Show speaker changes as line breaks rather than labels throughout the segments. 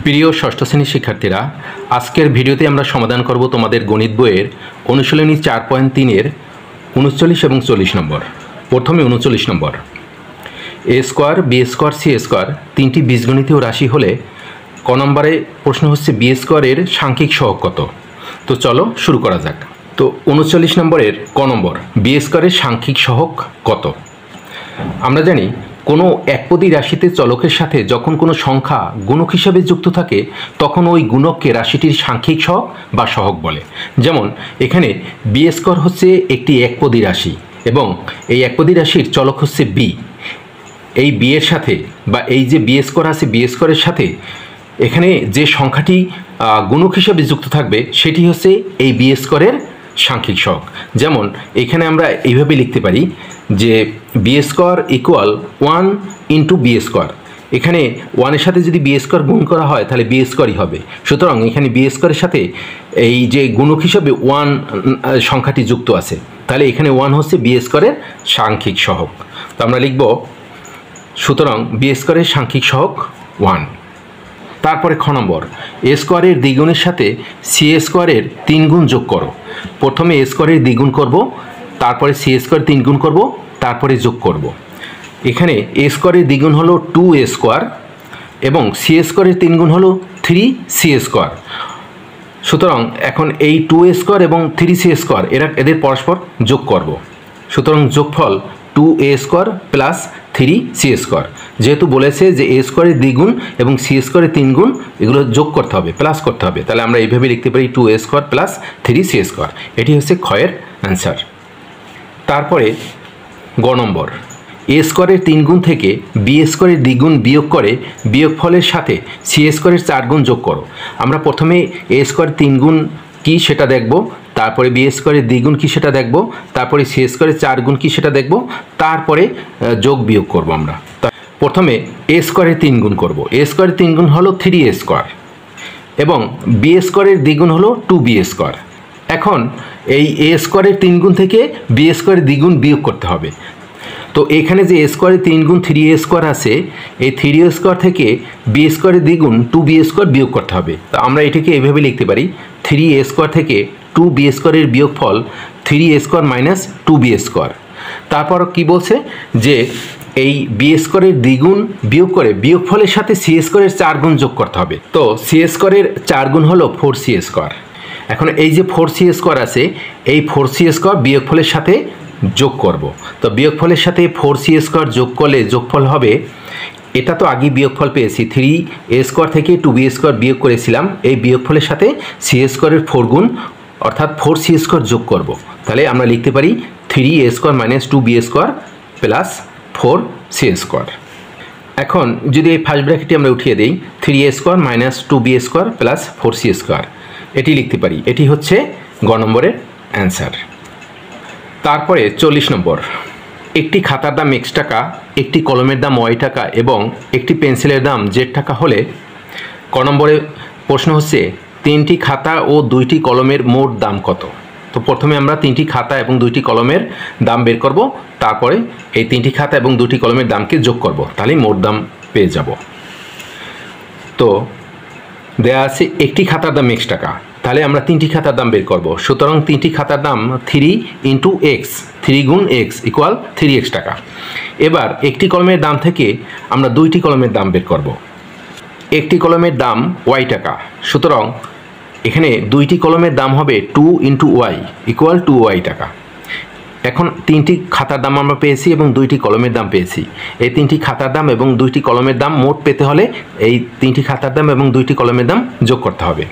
প্রিয় ষষ্ঠ শ্রেণীর শিক্ষার্থীরা, আজকের ভিডিওতে আমরা সমাধান করব তোমাদের গণিত বইয়ের অনুশীলনী 4.3-এর 39 এবং 40 নম্বর। প্রথমে 39 number, A square B square C square তিনটি বীজগণিতীয় রাশি হলে ক নম্বরে প্রশ্ন হচ্ছে বি স্কোয়ারের সাংখ্যিক সহগ কত। তো চলো শুরু করা যাক। তো 39 নম্বরের ক নম্বর, বি স্কোয়ারের সাংখ্যিক সহগ কত। আমরা জানি কোনো একপদী রাশিতে চলকের সাথে যখন কোনো সংখ্যা গুণক হিসাবে যুক্ত থাকে তখন ওই গুণককে রাশিটির সাংখ্যিক সহগ বা সহগ বলে। যেমন এখানে বি স্কোয়ার হচ্ছে একটি একপদী রাশি এবং এই একপদী রাশির চলক হচ্ছে বি। এই বি এর সাথে বা এই যে বি স্কোয়ার আছে বি স্কোয়ারের সাথে এখানে যে সংখ্যাটি গুণক হিসাবে যুক্ত থাকবে সেটি হচ্ছে এই বি স্কোয়ারের সাংখ্যিক সহগ। যেমন এখানে আমরা এইভাবে লিখতে পারি যে B square equal 1 into B square. এখানে 1-এর সাথে যদি বি স্কোয়ার গুণ করা হয় তাহলে বি স্কোয়ারই হবে। সুতরাং এখানে বি স্কোয়ারের সাথে এই যে গুণক হিসাবে 1 সংখ্যাটি যুক্ত আছে, তাহলে এখানে 1 হচ্ছে বি স্কোয়ারের সাংখ্যিক সহগ। তো আমরা লিখব সুতরাং বি স্কোয়ারের সাংখ্যিক সহগ 1। তারপরে খ নম্বর, এ স্কোয়ারের দ্বিগুণের সাথে সি স্কোয়ারের 3 গুণ যোগ করো। প্রথমে এ স্কোয়ারের দ্বিগুণ করব, তারপরে সি স্কোয়ার 3 গুণ করব, তারপরে যোগ করব। এখানে এ স্কোয়ারের দ্বিগুণ হলো 2a স্কোয়ার এবং সি স্কোয়ারের 3 গুণ হলো 3c স্কোয়ার। সুতরাং এখন এই 2a স্কোয়ার এবং 3c স্কোয়ার এদের পরস্পর যোগ করব। সুতরাং যোগফল 2a square plus 3c square. যেহেতু বলেছে যে এ স্কোয়ারের দ্বিগুণ এবং সি স্কোয়ারের 3 গুণ এগুলো যোগ করতে হবে, প্লাস করতে হবে, তাহলে আমরা এইভাবে লিখতে পারি 2a square plus 3c square. এটি হচ্ছে ক্ষয়ের অ্যান্সার। তারপরে গ নম্বর, এ স্কোয়ারের 3 গুণ থেকে বি স্কোয়ারের দ্বিগুণ বিয়োগ করে বিয়োগফলের সাথে সি স্কোয়ারের 4 গুণ যোগ করো। আমরা প্রথমে এ স্কোয়ারের 3 গুণ কী সেটা দেখব, তারপরে বি স্কোয়ারের দ্বিগুণ কী সেটা দেখব, তারপরে সি স্কোয়ারের 4 গুণ কী সেটা দেখব, তারপরে যোগ বিয়োগ করব। আমরা প্রথমে এ স্কোয়ারের 3 গুণ করব। এ স্কোয়ারের 3 গুণ হলো 3a স্কোয়ার এবং বি স্কোয়ারের দ্বিগুণ হলো 2b স্কোয়ার। এখন এই এ স্কোয়ারের 3 গুণ থেকে বি স্কোয়ারের দ্বিগুণ বিয়োগ করতে হবে। তো এখানে যে এ স্কোয়ারের 3 গুণ 3a স্কোয়ার আছে, এই 3a স্কোয়ার থেকে বি স্কোয়ারের দ্বিগুণ 2b স্কোয়ার বিয়োগ করতে হবে। তো আমরা এটাকে এইভাবে লিখতে পারি 3a স্কোয়ার থেকে 2b স্কোয়ারের বিয়োগফল 3a square minus 2b square. তারপর কি বলছে যে এই বি স্কোয়ারের দ্বিগুণ বিয়োগ করে বিয়োগফলের সাথে সি স্কোয়ারের 4 গুণ যোগ করতে হবে। তো সি স্কোয়ারের 4 গুণ হলো 4c স্কোয়ার। এখন এই যে 4c স্কোয়ার আছে এই 4c স্কোয়ার বিয়োগফলের সাথে যোগ করব। তো বিয়োগফলের সাথে 4c স্কোয়ার যোগ করলে যোগফল হবে, এটা তো আগেই বিয়োগফল পেয়েছি, 3a স্কোয়ার থেকে 2b স্কোয়ার বিয়োগ করেছিলাম, এই বিয়োগফলের সাথে সি স্কোয়ারের 4 গুণ অর্থাৎ 4c স্কোয়ার যোগ করব। তাহলে আমরা লিখতে পারি 3a square minus 2b square plus 4c square. এখন যদি এই ফার্স্ট ব্র্যাকেটটি আমরা উঠিয়ে দিই 3a square minus 2b square plus 4c square, এটি লিখতে পারি। এটি হচ্ছে গ নম্বরের অ্যান্সার। তারপরে 40 নম্বর, একটি খাতার দাম x টাকা, একটি কলমের দাম y টাকা এবং একটি পেন্সিলের দাম z টাকা হলে ক নম্বরে প্রশ্ন হচ্ছে 3টি খাতা ও 2টি কলমের মোট দাম কত। তো প্রথমে আমরা 3টি খাতা এবং 2টি কলমের দাম বের করব, তারপরে এই 3টি খাতা এবং 2টি কলমের দামকে যোগ করব, তাহলে মোট দাম পেয়ে যাব। তো দেয়া আছে একটি খাতার দাম x টাকা, তাহলে আমরা 3টি খাতার দাম বের করব। সুতরাং 3টি খাতার দাম 3 ইন্টু এক্স, 3 গুণ এক্স ইকুয়াল 3x টাকা। এবার একটি কলমের দাম থেকে আমরা 2টি কলমের দাম বের করব। একটি কলমের দাম y টাকা, সুতরাং এখানে 2টি কলমের দাম হবে 2 ইন্টু ওয়াই ইকুয়াল 2y টাকা। এখন 3টি খাতার দাম আমরা পেয়েছি এবং 2টি কলমের দাম পেয়েছি। এই 3টি খাতার দাম এবং 2টি কলমের দাম মোট পেতে হলে এই 3টি খাতার দাম এবং 2টি কলমের দাম যোগ করতে হবে।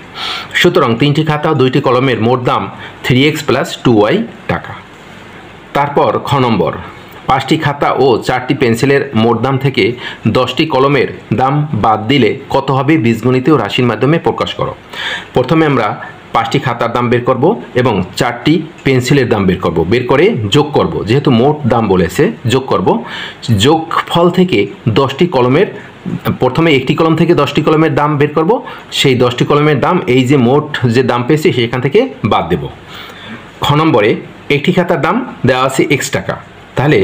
সুতরাং 3টি খাতা ও 2টি কলমের মোট দাম 3x প্লাস 2y টাকা। তারপর খ নম্বর, 5টি খাতা ও 4টি পেন্সিলের মোট দাম থেকে 10টি কলমের দাম বাদ দিলে কত হবে বীজগণিতীয় রাশির মাধ্যমে প্রকাশ করো। প্রথমে আমরা 5টি খাতার দাম বের করব এবং 4টি পেন্সিলের দাম বের করব, বের করে যোগ করব, যেহেতু মোট দাম বলেছে যোগ করব। যোগফল থেকে 10টি কলমের, প্রথমে একটি কলম থেকে 10টি কলমের দাম বের করব, সেই 10টি কলমের দাম এই যে মোট যে দাম পেয়েছি সেখান থেকে বাদ দেব। খ নম্বরে একটি খাতার দাম দেওয়া আছে x টাকা, তাহলে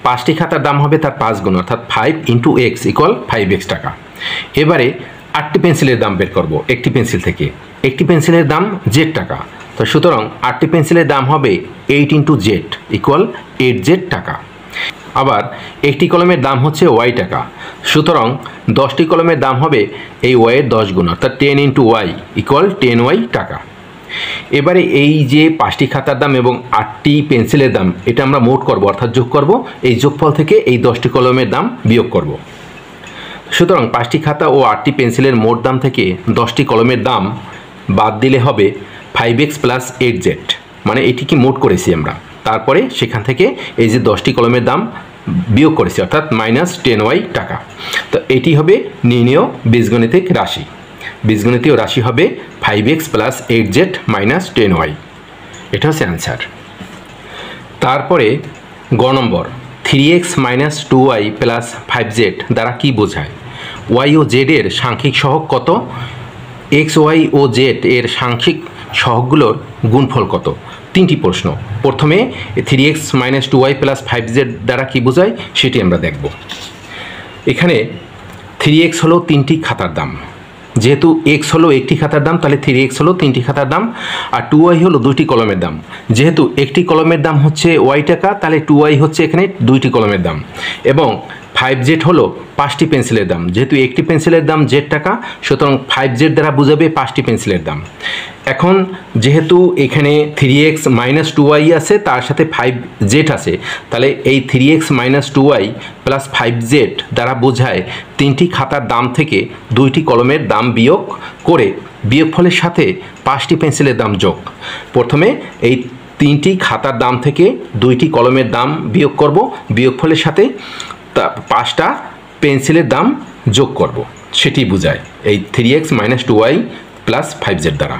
5টি খাতার দাম হবে তার 5 গুণ অর্থাৎ 5 ইন্টু এক্স ইকুয়াল 5x টাকা। এবারে 8টি পেন্সিলের দাম বের করব একটি পেন্সিল থেকে। একটি পেন্সিলের দাম z টাকা। তো সুতরাং 8টি পেন্সিলের দাম হবে 8 × z ইকুয়াল 8z টাকা। আবার একটি কলমের দাম হচ্ছে y টাকা, সুতরাং 10টি কলমের দাম হবে এই y এর 10 গুণ, অর্থাৎ 10 × y ইকুয়াল 10y টাকা। এবারে এই যে 5টি খাতার দাম এবং 8টি পেন্সিলের দাম, এটা আমরা মোট করব, অর্থাৎ যোগ করব। এই যোগফল থেকে এই 10টি কলমের দাম বিয়োগ করব। সুতরাং 5টি খাতা ও 8টি পেন্সিলের মোট দাম থেকে 10টি কলমের দাম বাদ দিলে হবে 5x + 8z, মানে এটি কি মোট করেছি আমরা। তারপরে সেখান থেকে এই যে 10টি কলমের দাম বিয়োগ করেছি, অর্থাৎ -10y টাকা। তো এটি হবে নির্ণেয় বীজগণিতিক রাশি। বীজগণিতীয় রাশি হবে 5x + 8z - 10y। এটা হচ্ছে অ্যান্সার। তারপরে গ নম্বর 3x - 2y + 5z দ্বারা কি বোঝায়? y ও z এর সাংখ্যিক সহগ কত? x, y ও z এর সাংখ্যিক সহগগুলোর গুণফল কত? তিনটি প্রশ্ন। প্রথমে 3x - 2y + 5z দ্বারা কি বোঝায় সেটি আমরা দেখব। এখানে 3x হলো 3টি খাতার দাম, যেহেতু x হলো একটি খাতার দাম তাহলে 3x হলো 3টি খাতার দাম, আর 2y হলো 2টি কলমের দাম। যেহেতু একটি কলমের দাম হচ্ছে y টাকা তাহলে 2y হচ্ছে এখানে 2টি কলমের দাম, এবং 5z হলো 5টি পেন্সিলের দাম। যেহেতু একটি পেন্সিলের দাম z টাকা, সুতরাং 5z দ্বারা বোঝাবে 5টি পেন্সিলের দাম। এখন যেহেতু এখানে 3x - 2y আছে, তার সাথে 5z আছে, তাহলে এই 3x - 2y + 5z দ্বারা বোঝায় 3টি খাতার দাম থেকে 2টি কলমের দাম বিয়োগ করে বিয়োগফলের সাথে 5টি পেন্সিলের দাম যোগ। প্রথমে এই 3টি খাতার দাম থেকে 2টি কলমের দাম বিয়োগ করব, বিয়োগফলের সাথে 5টা পেন্সিলের দাম যোগ করব, সেটি বোঝায় এই 3x - 2y + 5z দ্বারা।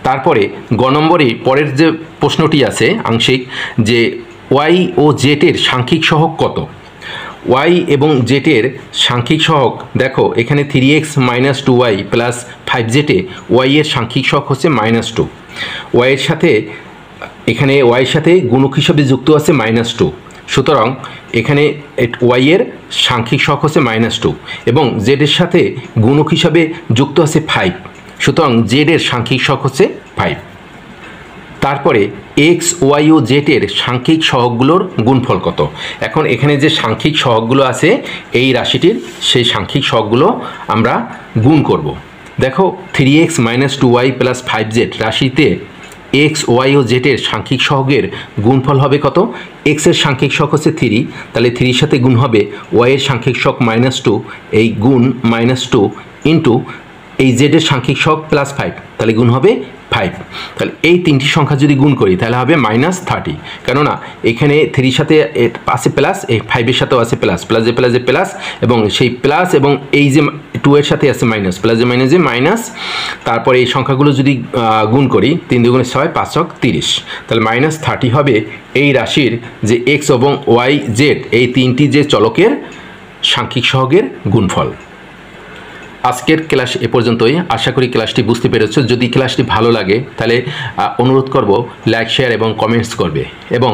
তারপরে গ নম্বরে পরের যে প্রশ্নটি আছে আংশিক, যে y ও z এর সাংখ্যিক সহগ কত? y এবং z এর সাংখ্যিক সহগ দেখো, এখানে 3x - 2y + 5z এ y এর সাংখ্যিক সহগ হচ্ছে -2। y এর সাথে এখানে y এর সাথে গুণক হিসাবে যুক্ত আছে -2, সুতরাং এখানে y এর সাংখ্যিক সহগ হচ্ছে -2 এবং z এর সাথে গুণক হিসাবে যুক্ত আছে 5, সুতরাং z এর সাংখ্যিক সহগ হচ্ছে 5। তারপরে x, y ও z এর সাংখ্যিক সহগগুলোর গুণফল কত? এখন এখানে যে সাংখ্যিক সহগগুলো আছে এই রাশিটির, সেই সাংখ্যিক সহগগুলো আমরা গুণ করব। দেখো 3x - 2y + 5z রাশিতে x, y ও z এর সাংখ্যিক সহগের গুণফল হবে কত? x এর সাংখ্যিক সহগ হচ্ছে 3, তাহলে 3 এর সাথে গুণ হবে y এর সাংখ্যিক সহগ -2, এই গুণ -2 ইন্টু এই z এর সাংখ্যিক সহগ +5, তাহলে গুণ হবে 5। তাহলে এই তিনটি সংখ্যা যদি গুণ করি তাহলে হবে -30, কেননা এখানে 3 সাথে আছে প্লাস, এই 5 এর সাথেও আছে প্লাস, প্লাসে প্লাসে প্লাস, এবং সেই প্লাস এবং এই যে 2 এর সাথে আছে মাইনাস, প্লাসে মাইনাসে মাইনাস। তারপরে এই সংখ্যাগুলো যদি গুণ করি 3 × 6 = 5 × 30, তাহলে -30 হবে এই রাশির যে x এবং y, z এই তিনটি যে চলকের সাংখ্যিক সহগের গুণফল। আজকের ক্লাস এ পর্যন্তই। আশা করি ক্লাসটি বুঝতে পেরেছো। যদি ক্লাসটি ভালো লাগে তাহলে অনুরোধ করব লাইক, শেয়ার এবং কমেন্টস করবে এবং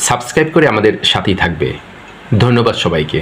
সাবস্ক্রাইব করে আমাদের সাথেই থাকবে। ধন্যবাদ সবাইকে।